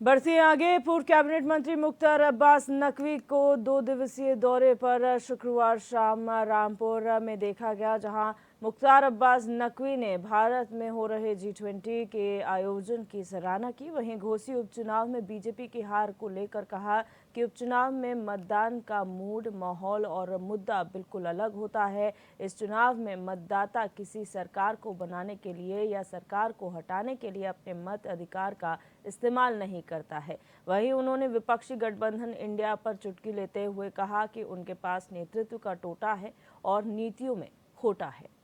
बढ़ते आगे, पूर्व कैबिनेट मंत्री मुख्तार अब्बास नकवी को 2 दिवसीय दौरे पर शुक्रवार शाम रामपुर में देखा गया, जहां मुख्तार अब्बास नकवी ने भारत में हो रहे G20 के आयोजन की सराहना की। वहीं घोसी उपचुनाव में बीजेपी की हार को लेकर कहा कि उपचुनाव में मतदान का मूड, माहौल और मुद्दा बिल्कुल अलग होता है। इस चुनाव में मतदाता किसी सरकार को बनाने के लिए या सरकार को हटाने के लिए अपने मत अधिकार का इस्तेमाल नहीं करता है। वहीं उन्होंने विपक्षी गठबंधन इंडिया पर चुटकी लेते हुए कहा कि उनके पास नेतृत्व का टोटा है और नीतियों में खोटा है।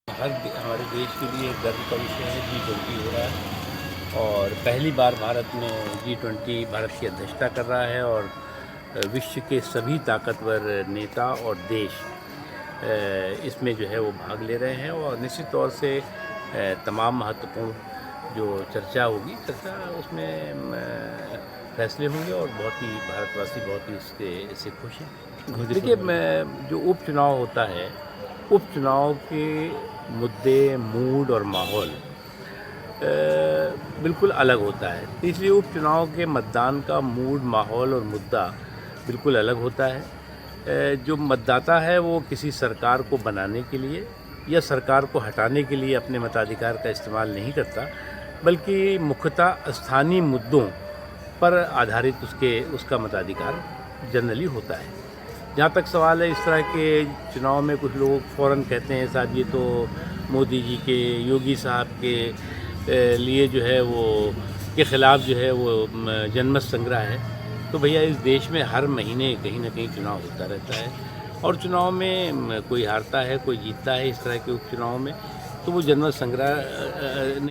हमारे देश के लिए गर्व का विषय है। G20 हो रहा है और पहली बार भारत में G20 भारत की अध्यक्षता कर रहा है और विश्व के सभी ताकतवर नेता और देश इसमें जो है वो भाग ले रहे हैं और निश्चित तौर से तमाम महत्वपूर्ण जो चर्चा होगी, उसमें फैसले होंगे और बहुत ही भारतवासी बहुत ही इससे खुश हैं। देखिए, जो उपचुनाव होता है, उपचुनाव के मुद्दे, मूड और माहौल बिल्कुल अलग होता है। इसलिए उपचुनाव के मतदान का मूड, माहौल और मुद्दा बिल्कुल अलग होता है। जो मतदाता है वो किसी सरकार को बनाने के लिए या सरकार को हटाने के लिए अपने मताधिकार का इस्तेमाल नहीं करता, बल्कि मुख्यतः स्थानीय मुद्दों पर आधारित उसका मताधिकार जनरली होता है। जहाँ तक सवाल है इस तरह के चुनाव में, कुछ लोग फ़ौरन कहते हैं साहब ये तो मोदी जी के, योगी साहब के लिए जो है वो के ख़िलाफ़ जो है वो जनमत संग्रह है। तो भैया, इस देश में हर महीने कहीं ना कहीं चुनाव होता रहता है और चुनाव में कोई हारता है, कोई जीतता है। इस तरह के उपचुनाव में तो वो जनमत संग्रह